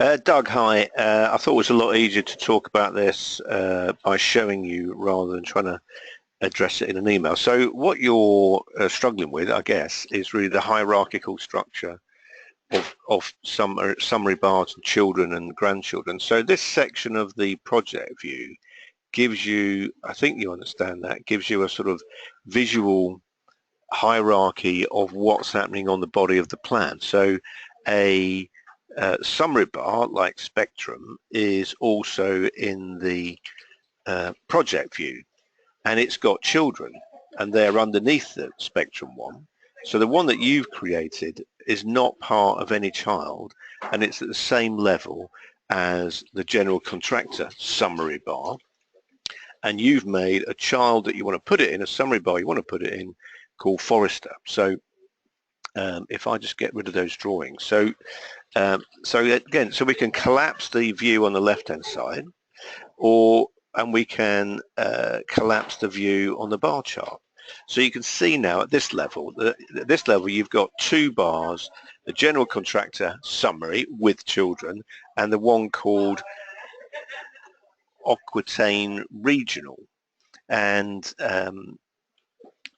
Doug, hi. I thought it was a lot easier to talk about this by showing you rather than trying to address it in an email. So what you're struggling with, I guess, is really the hierarchical structure of some summary bars and children and grandchildren. So this section of the project view gives you, I think you understand that, gives you a sort of visual hierarchy of what's happening on the body of the plan. So a summary bar like Spectrum is also in the project view, and it's got children, and they're underneath the Spectrum one. So the one that you've created is not part of any child, and it's at the same level as the general contractor summary bar. And you've made a child that you want to put it in, a summary bar you want to put it in, called Forrester. So if I just get rid of those drawings. So again, so we can collapse the view on the left-hand side, and we can collapse the view on the bar chart. So you can see now at this level, you've got two bars, the general contractor summary with children, and the one called Aquitaine Regional. And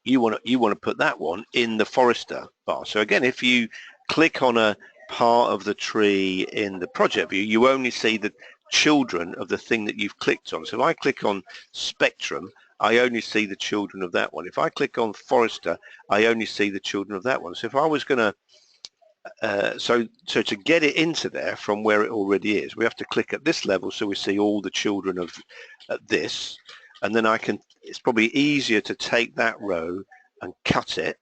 you want to put that one in the Forrester bar. So again, if you click on a part of the tree in the project view, you only see the children of the thing that you've clicked on. So if I click on Spectrum, I only see the children of that one. If I click on Forrester, I only see the children of that one. So if I was going to so to get it into there from where it already is, we have to click at this level so we see all the children of this, and then it's probably easier to take that row and cut it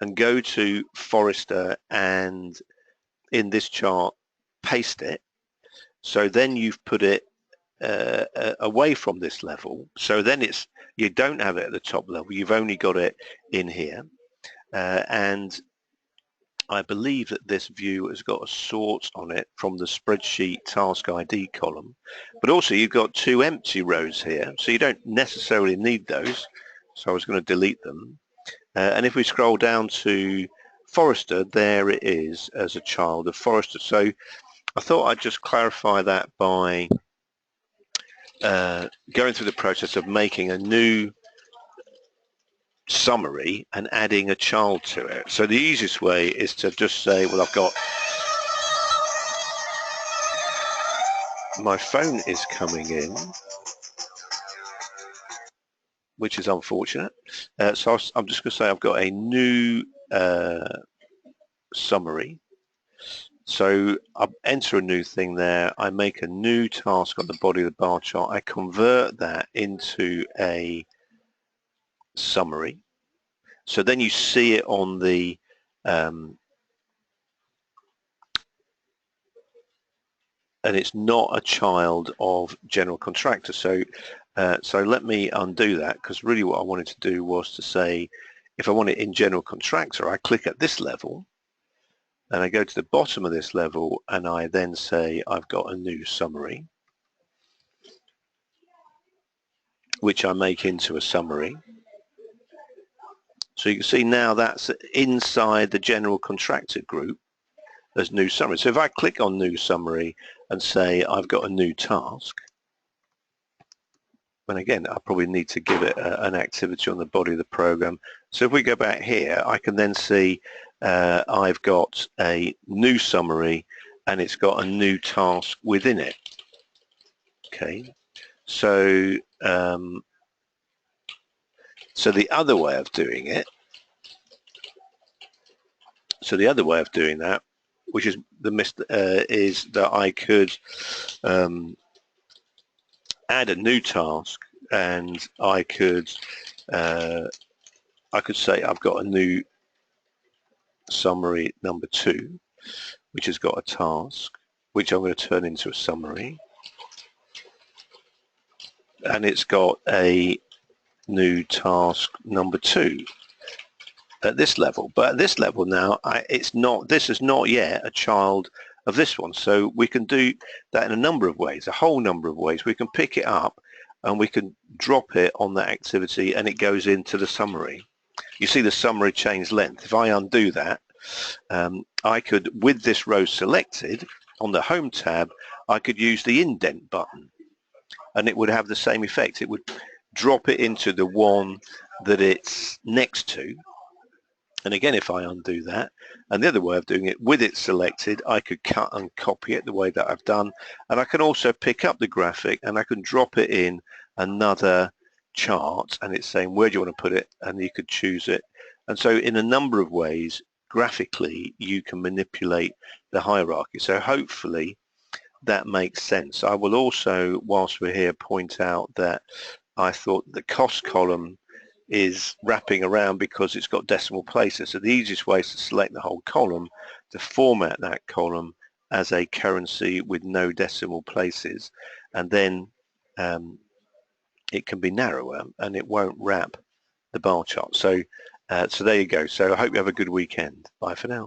and go to Forrester and in this chart paste it. So then you've put it away from this level, so then you don't have it at the top level, you've only got it in here, and I believe that this view has got a sort on it from the spreadsheet task ID column, but also you've got two empty rows here, so you don't necessarily need those. So I was going to delete them. And if we scroll down to Forrester, there it is as a child of Forrester. So I thought I'd just clarify that by going through the process of making a new summary and adding a child to it. So the easiest way is to just say, well, I've got, my phone is coming in, which is unfortunate. So I'm just going to say I've got a new summary. So I enter a new thing there, I make a new task on the body of the bar chart, I convert that into a summary. So then you see it on the and it's not a child of general contractor. So so let me undo that, because really what I wanted to do was to say, if I want it in general contractor, I click at this level and I go to the bottom of this level and I then say I've got a new summary, which I make into a summary. So you can see now that's inside the general contractor group as new summary. So if I click on new summary and say I've got a new task, and again I probably need to give it an activity on the body of the program. So if we go back here, I can then see I've got a new summary and it's got a new task within it. Okay, so so the other way of doing it, which is is that I could add a new task, and I could say I've got a new summary number 2, which has got a task, which I'm going to turn into a summary, and it's got a new task number 2 at this level. But at this level now, this is not yet a child of this one. So we can do that in a number of ways, a whole number of ways. We can pick it up and we can drop it on that activity and it goes into the summary. You see the summary change length. If I undo that, I could, with this row selected, on the Home tab, I could use the indent button, and it would have the same effect. It would drop it into the one that it's next to. And again, if I undo that, and the other way of doing it, with it selected, I could cut and copy it the way that I've done. And I can also pick up the graphic and I can drop it in another chart, and it's saying, where do you want to put it? And you could choose it. And so in a number of ways, graphically, you can manipulate the hierarchy. So hopefully that makes sense. I will also, whilst we're here, point out that I thought the cost column is wrapping around because it's got decimal places. So the easiest way is to select the whole column, to format that column as a currency with no decimal places, and then it can be narrower and it won't wrap the bar chart. So, so there you go. So I hope you have a good weekend. Bye for now.